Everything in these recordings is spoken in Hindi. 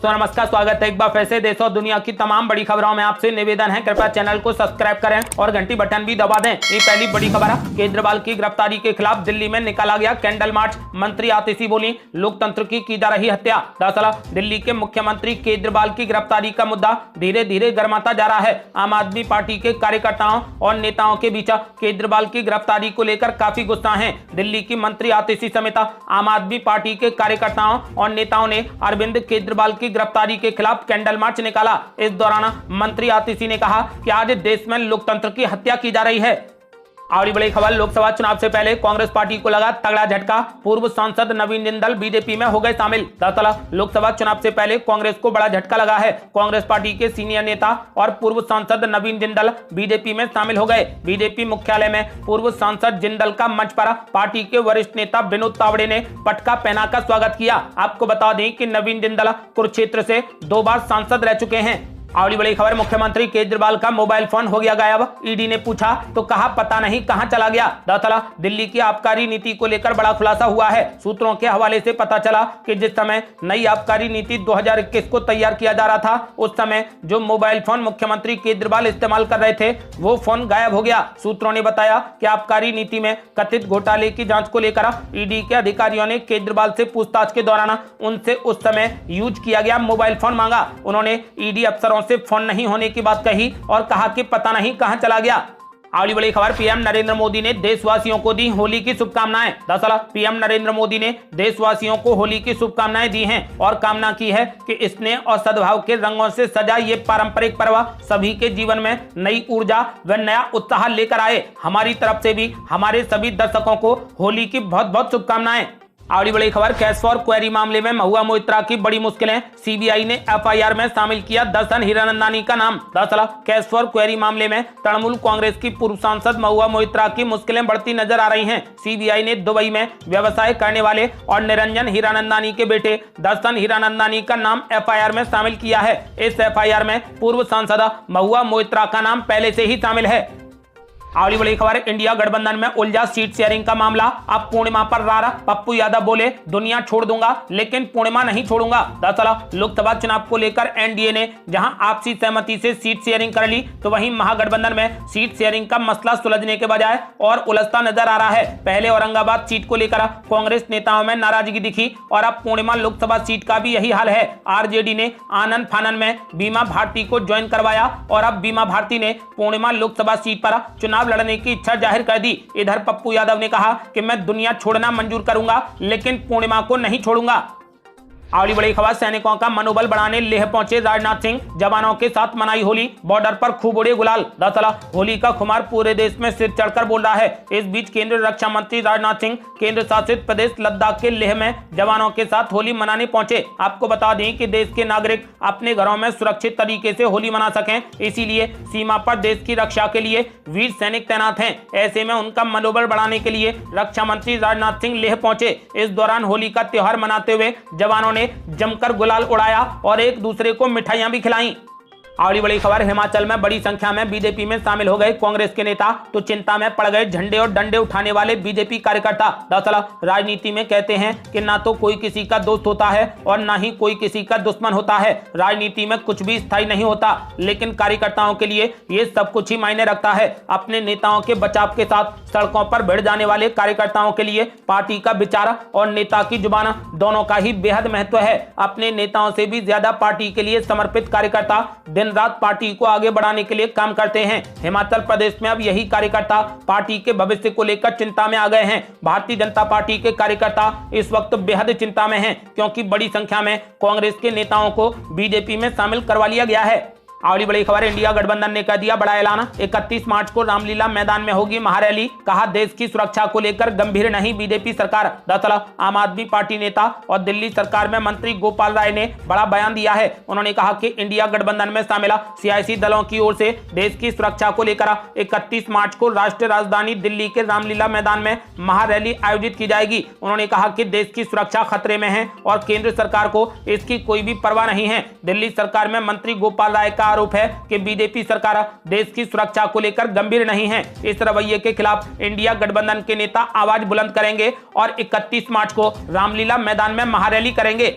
तो नमस्कार, स्वागत है एक बार फिर से देश और दुनिया की तमाम बड़ी खबरों में आपसे निवेदन है, कृपया चैनल को सब्सक्राइब करें और घंटी बटन भी दबा दें। ये पहली बड़ी खबर है। केजरीवाल की गिरफ्तारी के खिलाफ दिल्ली में निकाला गया कैंडल मार्च। मंत्री आतिशी बोली, लोकतंत्र की जा रही हत्या। दरअसल दिल्ली के मुख्यमंत्री केजरीवाल की गिरफ्तारी का मुद्दा धीरे धीरे गर्माता जा रहा है। आम आदमी पार्टी के कार्यकर्ताओं और नेताओं के बीच केजरीवाल की गिरफ्तारी को लेकर काफी गुस्सा है। दिल्ली की मंत्री आतिशी समेत आम आदमी पार्टी के कार्यकर्ताओं और नेताओं ने अरविंद केजरीवाल की गिरफ्तारी के खिलाफ कैंडल मार्च निकाला। इस दौरान मंत्री आतिशी ने कहा कि आज देश में लोकतंत्र की हत्या की जा रही है। और बड़ी खबर, लोकसभा चुनाव से पहले कांग्रेस पार्टी को लगा तगड़ा झटका। पूर्व सांसद नवीन जिंदल बीजेपी में हो गए शामिल। दरअसल लोकसभा चुनाव से पहले कांग्रेस को बड़ा झटका लगा है। कांग्रेस पार्टी के सीनियर नेता और पूर्व सांसद नवीन जिंदल बीजेपी में शामिल हो गए। बीजेपी मुख्यालय में पूर्व सांसद जिंदल का मंच पर पार्टी के वरिष्ठ नेता विनोद तावड़े ने पटका पहनाकर स्वागत किया। आपको बता दें कि नवीन जिंदल कुरुक्षेत्र से 2 बार सांसद रह चुके हैं। और बड़ी खबर, मुख्यमंत्री केजरीवाल का मोबाइल फोन हो गया गायब। ईडी ने पूछा तो कहा पता नहीं कहां चला गया। दरअसल दिल्ली की आबकारी नीति को लेकर बड़ा खुलासा हुआ है। सूत्रों के हवाले से पता चला कि जिस समय नई आबकारी नीति 2021 को तैयार किया जा रहा था, उस समय जो मोबाइल फोन मुख्यमंत्री केजरीवाल इस्तेमाल कर रहे थे वो फोन गायब हो गया। सूत्रों ने बताया कि आबकारी नीति में कथित घोटाले की जांच को लेकर ईडी के अधिकारियों ने केजरीवाल से पूछताछ के दौरान उनसे उस समय यूज किया गया मोबाइल फोन मांगा। उन्होंने ईडी अफसरों से फोन नहीं होने की बात कही और कहा कि पता नहीं कहां चला गया। अगली बड़ी खबर, पीएम नरेंद्र मोदी ने देशवासियों को दी होली की शुभकामनाएं। दरअसल पीएम नरेंद्र मोदी ने देशवासियों को होली की शुभकामनाएं दी हैं और कामना की है कि स्नेह और सद्भाव के रंगों से सजा ये पारंपरिक पर्व सभी के जीवन में नई ऊर्जा व नया उत्साह लेकर आए। हमारी तरफ से भी हमारे सभी दर्शकों को होली की बहुत बहुत शुभकामनाएं। अगली बड़ी खबर, कैश फॉर क्वेरी मामले में महुआ मोइत्रा की बड़ी मुश्किलें। सीबीआई ने एफआईआर में शामिल किया दर्शन हीरानंदानी का नाम। दरअसल कैश फॉर क्वेरी मामले में तृणमूल कांग्रेस की पूर्व सांसद महुआ मोइत्रा की मुश्किलें बढ़ती नजर आ रही हैं। सीबीआई ने दुबई में व्यवसाय करने वाले और निरंजन हीरानंदानी के बेटे दर्शन हीरानंदानी का नाम एफआईआर में शामिल किया है। इस एफआईआर में पूर्व सांसद महुआ मोइत्रा का नाम पहले से ही शामिल है। अगली बड़ी खबर, इंडिया गठबंधन में उलझा सीट शेयरिंग का मामला। अब पूर्णिमा पर रारा। पप्पू यादव बोले, दुनिया छोड़ दूंगा लेकिन पूर्णिमा नहीं छोड़ूंगा। दरअसल लोकसभा चुनाव को लेकर एनडीए ने जहां आपसी सहमति से सीट शेयरिंग कर ली, तो वहीं महागठबंधन में सीट शेयरिंग का मसला सुलझने के बजाय और उलझता नजर आ रहा है। पहले औरंगाबाद सीट को लेकर कांग्रेस नेताओं में नाराजगी दिखी और अब पूर्णिमा लोकसभा सीट का भी यही हाल है। आरजेडी ने आनंद फानन में बीमा भारती को ज्वाइन करवाया और अब बीमा भारती ने पूर्णिमा लोकसभा सीट पर चुनाव लड़ने की इच्छा जाहिर कर दी। इधर पप्पू यादव ने कहा कि मैं दुनिया छोड़ना मंजूर करूंगा लेकिन पूर्णिमा को नहीं छोड़ूंगा। अगली बड़ी खबर, सैनिकों का मनोबल बढ़ाने लेह पहुंचे राजनाथ सिंह। जवानों के साथ मनाई होली, बॉर्डर पर खूब उड़े गुलाल। दरअसल होली का खुमार पूरे देश में सिर चढ़कर बोल रहा है। इस बीच केंद्रीय रक्षा मंत्री राजनाथ सिंह केंद्र शासित प्रदेश लद्दाख के लेह में जवानों के साथ होली मनाने पहुंचे। आपको बता दें कि देश के नागरिक अपने घरों में सुरक्षित तरीके से होली मना सकें, इसीलिए सीमा पर देश की रक्षा के लिए वीर सैनिक तैनात हैं। ऐसे में उनका मनोबल बढ़ाने के लिए रक्षा मंत्री राजनाथ सिंह लेह पहुंचे। इस दौरान होली का त्योहार मनाते हुए जवानों ने जमकर गुलाल उड़ाया और एक दूसरे को मिठाइयां भी खिलाई। अगली बड़ी खबर, हिमाचल में बड़ी संख्या में बीजेपी में शामिल हो गए कांग्रेस के नेता, तो चिंता में पड़ गए झंडे और डंडे उठाने वाले बीजेपी कार्यकर्ता। दरअसल राजनीति में कहते हैं कि ना तो कोई किसी का दोस्त होता है और ना ही कोई किसी का दुश्मन होता है। राजनीति में कुछ भी स्थायी नहीं होता, लेकिन कार्यकर्ताओं के लिए ये सब कुछ ही मायने रखता है। अपने नेताओं के बचाव के साथ सड़कों पर भिड़ जाने वाले कार्यकर्ताओं के लिए पार्टी का विचार और नेता की जुबान दोनों का ही बेहद महत्व है। अपने नेताओं से भी ज्यादा पार्टी के लिए समर्पित कार्यकर्ता दिन रात पार्टी को आगे बढ़ाने के लिए काम करते हैं। हिमाचल प्रदेश में अब यही कार्यकर्ता पार्टी के भविष्य को लेकर चिंता में आ गए हैं। भारतीय जनता पार्टी के कार्यकर्ता इस वक्त बेहद चिंता में हैं, क्योंकि बड़ी संख्या में कांग्रेस के नेताओं को बीजेपी में शामिल करवा लिया गया है। अगली बड़ी खबर, इंडिया गठबंधन ने कर दिया बड़ा ऐलान। 31 मार्च को रामलीला मैदान में होगी महारैली। कहा देश की सुरक्षा को लेकर गंभीर नहीं बीजेपी सरकार। दरअसल आम आदमी पार्टी नेता और दिल्ली सरकार में मंत्री गोपाल राय ने बड़ा बयान दिया है। उन्होंने कहा कि इंडिया गठबंधन में शामिल सियासी दलों की ओर से देश की सुरक्षा को लेकर 31 मार्च को राष्ट्रीय राजधानी दिल्ली के रामलीला मैदान में महारैली आयोजित की जाएगी। उन्होंने कहा कि देश की सुरक्षा खतरे में है और केंद्र सरकार को इसकी कोई भी परवाह नहीं है। दिल्ली सरकार में मंत्री गोपाल राय का आरोप है कि बीजेपी सरकार देश की सुरक्षा को लेकर गंभीर नहीं है। इस रवैये के खिलाफ इंडिया गठबंधन के नेता आवाज बुलंद करेंगे और 31 मार्च को रामलीला मैदान में महारैली करेंगे।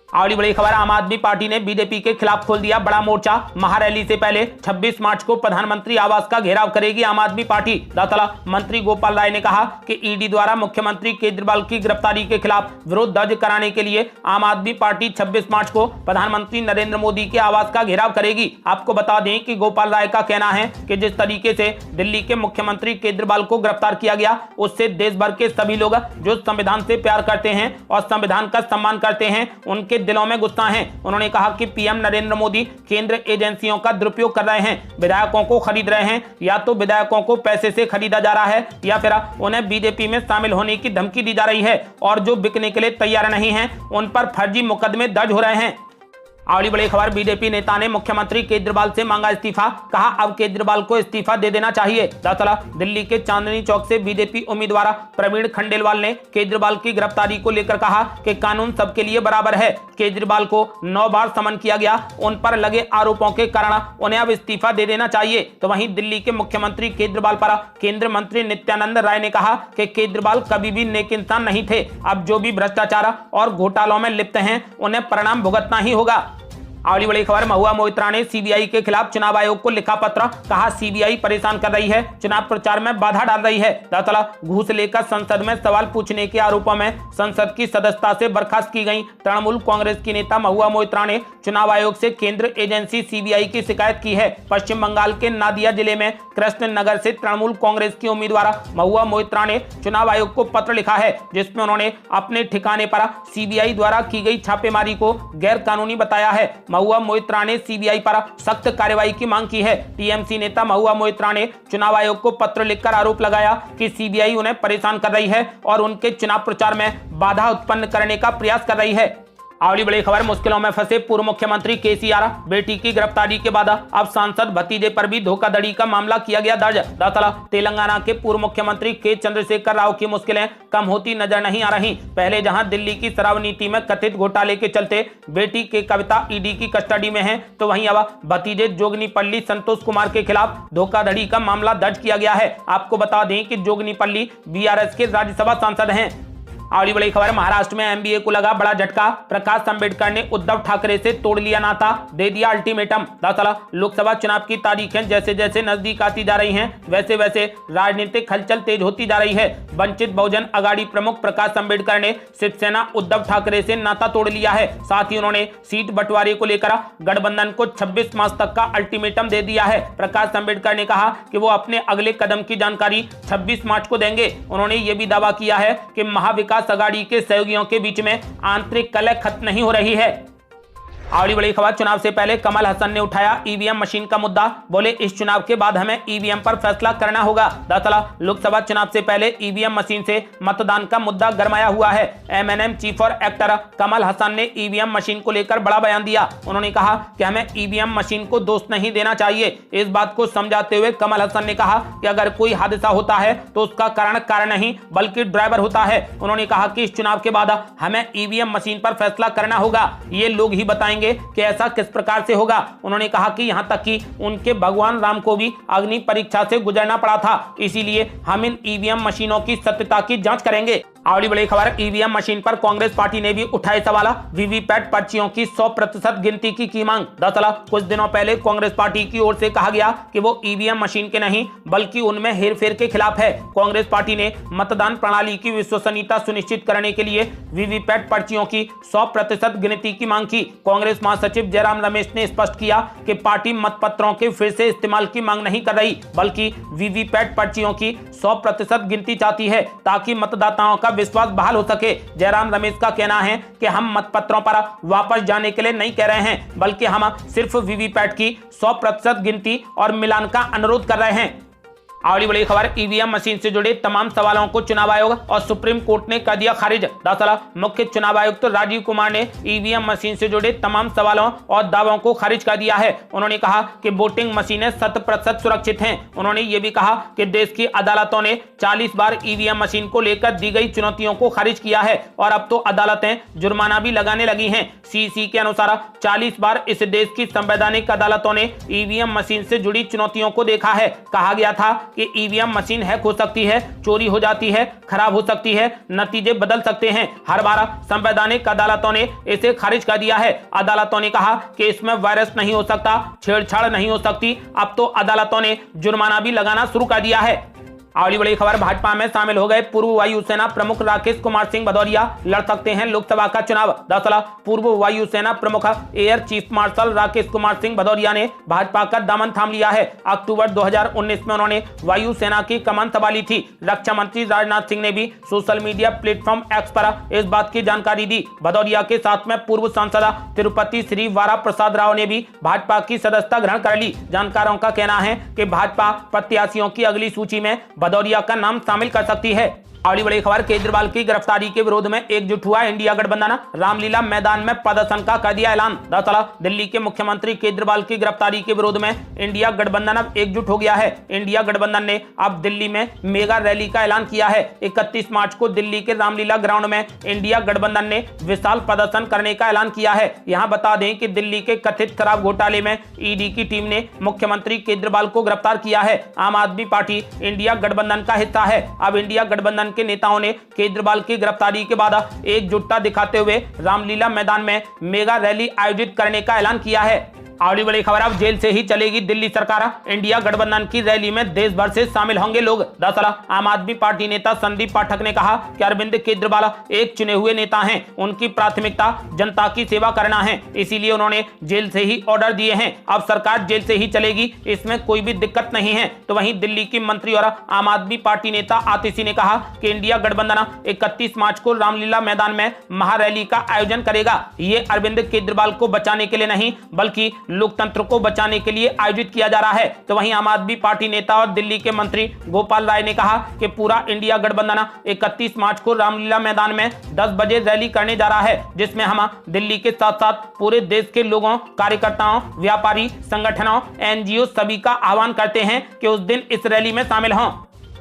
अगली बड़ी खबर, आम आदमी पार्टी ने बीजेपी के खिलाफ खोल दिया बड़ा मोर्चा। महारैली से पहले 26 मार्च को प्रधानमंत्री आवास का घेराव करेगी आम आदमी पार्टी। दरअसल मंत्री गोपाल राय ने कहा कि ईडी द्वारा मुख्यमंत्री केजरीवाल की गिरफ्तारी के खिलाफ विरोध दर्ज कराने के लिए आम आदमी पार्टी 26 मार्च को प्रधानमंत्री नरेंद्र मोदी के आवास का घेराव करेगी। आपको बता दें कि गोपाल राय का कहना है कि जिस तरीके से दिल्ली के मुख्यमंत्री केजरीवाल को गिरफ्तार किया गया, उससे देश भर के सभी लोग जो संविधान से प्यार करते हैं और संविधान का सम्मान करते हैं, उनके दिलों में गुस्सा है। उन्होंने कहा कि पीएम नरेंद्र मोदी केंद्र एजेंसियों का दुरुपयोग कर रहे हैं, विधायकों को खरीद रहे हैं। या तो विधायकों को पैसे से खरीदा जा रहा है या फिर उन्हें बीजेपी में शामिल होने की धमकी दी जा रही है, और जो बिकने के लिए तैयार नहीं है उन पर फर्जी मुकदमे दर्ज हो रहे हैं। अगली बड़ी खबर, बीजेपी नेता ने मुख्यमंत्री केजरीवाल से मांगा इस्तीफा। कहा अब केजरीवाल को इस्तीफा दे देना चाहिए। दरअसल दिल्ली के चांदनी चौक से बीजेपी उम्मीदवार प्रवीण खंडेलवाल ने केजरीवाल की गिरफ्तारी को लेकर कहा कि कानून सबके लिए बराबर है। केजरीवाल को 9 बार समन किया गया, उन पर लगे आरोपों के कारण उन्हें अब इस्तीफा दे देना चाहिए। तो वहीं दिल्ली के मुख्यमंत्री केजरीवाल पर केंद्रीय मंत्री नित्यानंद राय ने कहा कि केजरीवाल कभी भी नेक इंसान नहीं थे। अब जो भी भ्रष्टाचार और घोटालों में लिप्त हैं उन्हें परिणाम भुगतना ही होगा। अगली बड़ी खबर, महुआ मोइत्रा ने सीबीआई के खिलाफ चुनाव आयोग को लिखा पत्र। कहा सीबीआई परेशान कर रही है, चुनाव प्रचार में बाधा डाल रही है। दरअसल घूस लेकर संसद में सवाल पूछने के आरोपों में संसद की सदस्यता से बर्खास्त की गई तृणमूल कांग्रेस की नेता महुआ मोइत्रा ने चुनाव आयोग से केंद्र एजेंसी सीबीआई की शिकायत की है। पश्चिम बंगाल के नादिया जिले में कृष्णनगर से तृणमूल कांग्रेस की उम्मीदवार महुआ मोइत्रा ने चुनाव आयोग को पत्र लिखा है, जिसमें उन्होंने अपने ठिकाने पर सीबीआई द्वारा की गई छापेमारी को गैर कानूनी बताया है। महुआ मोइत्रा ने सीबीआई पर सख्त कार्रवाई की मांग की है। टीएमसी नेता महुआ मोइत्रा ने चुनाव आयोग को पत्र लिखकर आरोप लगाया कि सीबीआई उन्हें परेशान कर रही है और उनके चुनाव प्रचार में बाधा उत्पन्न करने का प्रयास कर रही है। अगली बड़ी खबर, मुश्किलों में फंसे पूर्व मुख्यमंत्री केसीआर। बेटी की गिरफ्तारी के बाद अब सांसद भतीजे पर भी धोखाधड़ी का मामला किया गया दर्ज। दरअसल तेलंगाना के पूर्व मुख्यमंत्री के चंद्रशेखर राव की मुश्किलें कम होती नजर नहीं आ रही। पहले जहां दिल्ली की शराब नीति में कथित घोटाले के चलते बेटी के कविता ईडी की कस्टडी में है, तो वहीं अब भतीजे जोगनीपल्ली संतोष कुमार के खिलाफ धोखाधड़ी का मामला दर्ज किया गया है। आपको बता दें कि जोगनीपल्ली बीआरएस के राज्यसभा सांसद हैं। अगली बड़ी खबर, महाराष्ट्र में एमबीए को लगा बड़ा झटका। प्रकाश अंबेडकर ने उद्धव ठाकरे से तोड़ लिया नाता, दे दिया अल्टीमेटम। दरअसल लोकसभा चुनाव की तारीखें जैसे जैसे नजदीक आती जा रही हैं, वैसे वैसे राजनीतिक हलचल तेज होती जा रही है। वंचित बहुजन अघाड़ी प्रमुख प्रकाश अंबेडकर ने शिवसेना उद्धव ठाकरे से नाता तोड़ लिया है। साथ ही उन्होंने सीट बंटवारे को लेकर गठबंधन को 26 मार्च तक का अल्टीमेटम दे दिया है। प्रकाश अंबेडकर ने कहा कि वो अपने अगले कदम की जानकारी 26 मार्च को देंगे। उन्होंने ये भी दावा किया है कि महाविकास अघाड़ी के सहयोगियों के बीच में आंतरिक कलह खत्म नहीं हो रही है। अगली बड़ी खबर, चुनाव से पहले कमल हसन ने उठाया ईवीएम मशीन का मुद्दा। बोले इस चुनाव के बाद हमें ईवीएम पर फैसला करना होगा। दरअसल लोकसभा चुनाव से पहले ईवीएम मशीन से मतदान का मुद्दा गरमाया हुआ है। एमएनएम चीफ और एक्टर कमल हसन ने ईवीएम मशीन को लेकर बड़ा बयान दिया। उन्होंने कहा कि हमें ईवीएम मशीन को दोष नहीं देना चाहिए। इस बात को समझाते हुए कमल हसन ने कहा कि अगर कोई हादसा होता है तो उसका कारण नहीं बल्कि ड्राइवर होता है। उन्होंने कहा कि इस चुनाव के बाद हमें ईवीएम मशीन पर फैसला करना होगा, ये लोग ही बताएंगे कि ऐसा किस प्रकार से होगा। उन्होंने कहा कि यहां तक कि उनके भगवान राम को भी अग्नि परीक्षा से गुजरना पड़ा था, इसीलिए हम इन ईवीएम मशीनों की सत्यता की जांच करेंगे। अगली बड़ी खबर, ईवीएम मशीन पर कांग्रेस पार्टी ने भी उठाए सवाल। वीवीपैट पर्चियों की 100% गिनती की मांग। दरअसल कुछ दिनों पहले कांग्रेस पार्टी की ओर से कहा गया कि वो ईवीएम मशीन के नहीं बल्कि उनमें हेरफेर के खिलाफ है। कांग्रेस पार्टी ने मतदान प्रणाली की विश्वसनीयता सुनिश्चित करने के लिए वीवीपैट पर्चियों की 100% गिनती की मांग की। कांग्रेस महासचिव जयराम रमेश ने स्पष्ट किया कि पार्टी मतपत्रों के फिर से इस्तेमाल की मांग नहीं कर रही, बल्कि वीवीपैट पर्चियों की 100% गिनती चाहती है ताकि मतदाताओं का विश्वास बहाल हो सके। जयराम रमेश का कहना है कि हम मतपत्रों पर वापस जाने के लिए नहीं कह रहे हैं, बल्कि हम सिर्फ वीवीपैट की 100% गिनती और मिलान का अनुरोध कर रहे हैं। अगली बड़ी खबर, ईवीएम मशीन से जुड़े तमाम सवालों को चुनाव आयोग और सुप्रीम कोर्ट ने कर दिया खारिज। दरअसल मुख्य चुनाव आयुक्त तो राजीव कुमार ने ईवीएम मशीन से जुड़े तमाम सवालों और दावों को खारिज कर दिया है। उन्होंने कहा कि वोटिंग मशीनें 100% सुरक्षित हैं। उन्होंने ये भी कहा कि देश की अदालतों ने 40 बार ईवीएम मशीन को लेकर दी गई चुनौतियों को खारिज किया है और अब तो अदालतें जुर्माना भी लगाने लगी हैं। सीसी के अनुसार 40 बार इस देश की संवैधानिक अदालतों ने ईवीएम मशीन से जुड़ी चुनौतियों को देखा है। कहा गया था कि ईवीएम मशीन हैक हो सकती है, चोरी हो जाती है, खराब हो सकती है, नतीजे बदल सकते हैं। हर बार संवैधानिक अदालतों ने इसे खारिज कर दिया है। अदालतों ने कहा कि इसमें वायरस नहीं हो सकता, छेड़छाड़ नहीं हो सकती। अब तो अदालतों ने जुर्माना भी लगाना शुरू कर दिया है। अगली बड़ी खबर, भाजपा में शामिल हो गए पूर्व वायुसेना प्रमुख राकेश कुमार सिंह भदौरिया लड़ सकते हैं लोकसभा का चुनाव। दरअसल पूर्व वायुसेना प्रमुख air chief marshal Rakesh Kumar Singh Bhadauria ने भाजपा का दामन थाम लिया है। अक्टूबर 2019 में उन्होंने वायुसेना की कमान संभाली थी। रक्षा मंत्री राजनाथ सिंह ने भी सोशल मीडिया प्लेटफॉर्म एक्स पर इस बात की जानकारी दी। भदौरिया के साथ में पूर्व सांसद तिरुपति श्री वारा प्रसाद राव ने भी भाजपा की सदस्यता ग्रहण कर ली। जानकारों का कहना है कि भाजपा प्रत्याशियों की अगली सूची में भदौरिया का नाम शामिल कर सकती है। अगली बड़ी खबर, केजरीवाल की गिरफ्तारी के विरोध में एकजुट हुआ इंडिया गठबंधन, रामलीला मैदान में प्रदर्शन का कर दिया ऐलान। दरअसल दिल्ली के मुख्यमंत्री केजरीवाल की गिरफ्तारी के विरोध में इंडिया गठबंधन अब एकजुट हो गया है। इंडिया गठबंधन ने अब दिल्ली में मेगा रैली का ऐलान किया है। 31 मार्च को दिल्ली के रामलीला ग्राउंड में इंडिया गठबंधन ने विशाल प्रदर्शन करने का ऐलान किया है। यहाँ बता दें कि दिल्ली के कथित शराब घोटाले में ईडी की टीम ने मुख्यमंत्री केजरीवाल को गिरफ्तार किया है। आम आदमी पार्टी इंडिया गठबंधन का हिस्सा है। अब इंडिया गठबंधन के नेताओं ने केजरीवाल की गिरफ्तारी के बाद एकजुटता दिखाते हुए रामलीला मैदान में मेगा रैली आयोजित करने का ऐलान किया है। अगली बड़ी खबर, अब जेल से ही चलेगी दिल्ली सरकार। इंडिया गठबंधन की रैली में देश भर से शामिल होंगे लोग। दरअसल आम आदमी पार्टी नेता संदीप पाठक ने कहा कि अरविंद केजरीवाल एक चुने हुए नेता हैं, उनकी प्राथमिकता जनता की सेवा करना है, इसीलिए उन्होंने जेल से ही ऑर्डर दिए हैं। अब सरकार जेल से ही चलेगी, इसमें कोई भी दिक्कत नहीं है। तो वहीं दिल्ली की मंत्री और आम आदमी पार्टी नेता आतिशी ने कहा कि इंडिया गठबंधन 31 मार्च को रामलीला मैदान में महारैली का आयोजन करेगा। ये अरविंद केजरीवाल को बचाने के लिए नहीं, बल्कि लोकतंत्र को बचाने के लिए आयोजित किया जा रहा है। तो वहीं आम आदमी पार्टी नेता और दिल्ली के मंत्री गोपाल राय ने कहा कि पूरा इंडिया गठबंधन 31 मार्च को रामलीला मैदान में 10 बजे रैली करने जा रहा है, जिसमें हम दिल्ली के साथ साथ पूरे देश के लोगों, कार्यकर्ताओं, व्यापारी संगठनों, एनजीओ सभी का आह्वान करते हैं कि उस दिन इस रैली में शामिल हों।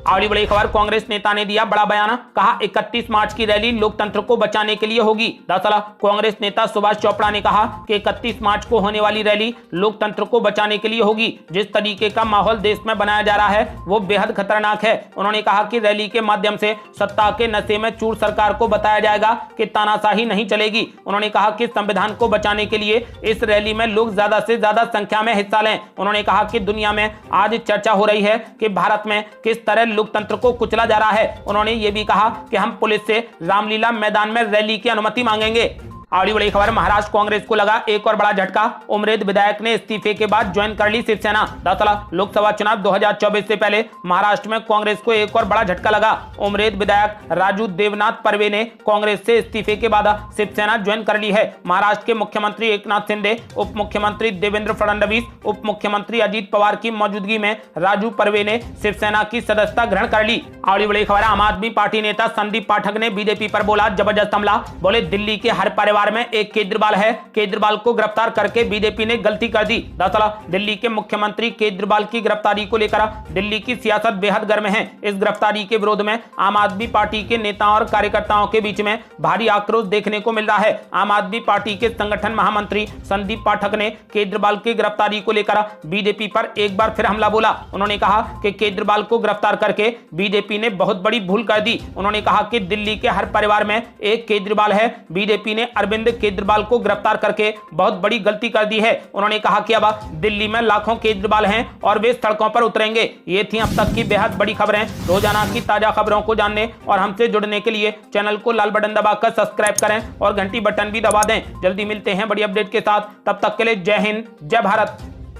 अगली बड़ी खबर, कांग्रेस नेता ने दिया बड़ा बयान, कहा 31 मार्च की रैली लोकतंत्र को बचाने के लिए होगी। दरअसल कांग्रेस नेता सुभाष चोपड़ा ने कहा कि 31 मार्च को होने वाली रैली लोकतंत्र को बचाने के लिए होगी। जिस तरीके का माहौल देश में बनाया जा रहा है वो बेहद खतरनाक है। उन्होंने कहा कि रैली के माध्यम से सत्ता के नशे में चूर सरकार को बताया जाएगा कि तानाशाही नहीं चलेगी। उन्होंने कहा कि संविधान को बचाने के लिए इस रैली में लोग ज्यादा से ज्यादा संख्या में हिस्सा लें। उन्होंने कहा कि दुनिया में आज चर्चा हो रही है कि भारत में किस तरह लोकतंत्र को कुचला जा रहा है। उन्होंने ये भी कहा कि हम पुलिस से रामलीला मैदान में रैली की अनुमति मांगेंगे। अगली बड़ी खबर, महाराष्ट्र कांग्रेस को लगा एक और बड़ा झटका, उमरेद विधायक ने इस्तीफे के बाद ज्वाइन कर ली शिवसेना। दरअसल लोकसभा चुनाव 2024 से पहले महाराष्ट्र में कांग्रेस को एक और बड़ा झटका लगा। उमरेद विधायक राजू देवनाथ परवे ने कांग्रेस से इस्तीफे के बाद शिवसेना ज्वाइन कर ली है। महाराष्ट्र के मुख्यमंत्री एकनाथ शिंदे, उप मुख्यमंत्री देवेंद्र फडणवीस, उप मुख्यमंत्री अजीत पवार की मौजूदगी में राजू परवे ने शिवसेना की सदस्यता ग्रहण कर ली। अगली बड़ी खबर, आम आदमी पार्टी नेता संदीप पाठक ने बीजेपी पर बोला जबरदस्त हमला। बोले दिल्ली के हर परिवार में एक केजरीवाल है, केजरीवाल को गिरफ्तार करके बीजेपी ने गलती कर दी। दरअसल दिल्ली के मुख्यमंत्री केजरीवाल की गिरफ्तारी को लेकर दिल्ली की सियासत बेहद गर्म है। इस गिरफ्तारी के विरोध में आम आदमी पार्टी के नेताओं और कार्यकर्ताओं के बीच में भारी आक्रोश देखने को मिल रहा है। आम आदमी पार्टी के संगठन महामंत्री संदीप पाठक ने केजरीवाल की गिरफ्तारी को लेकर बीजेपी पर एक बार फिर हमला बोला। उन्होंने कहा कि केजरीवाल को गिरफ्तार करके बीजेपी ने बहुत बड़ी भूल कर दी। उन्होंने कहा कि दिल्ली के हर परिवार में एक केजरीवाल है, बीजेपी ने अरविंद केजरीवाल को गिरफ्तार करके बहुत बड़ी गलती कर दी है। उन्होंने कहा कि अब दिल्ली में लाखों केजरीवाल हैं और वे सड़कों पर उतरेंगे। ये थी अब तक की बेहद बड़ी खबरें। रोजाना की ताजा खबरों को जानने और हमसे जुड़ने के लिए चैनल को लाल बटन दबाकर सब्सक्राइब करें और घंटी बटन भी दबा दें। जल्दी मिलते हैं बड़ी अपडेट के साथ, तब तक के लिए जय हिंद, जय भारत।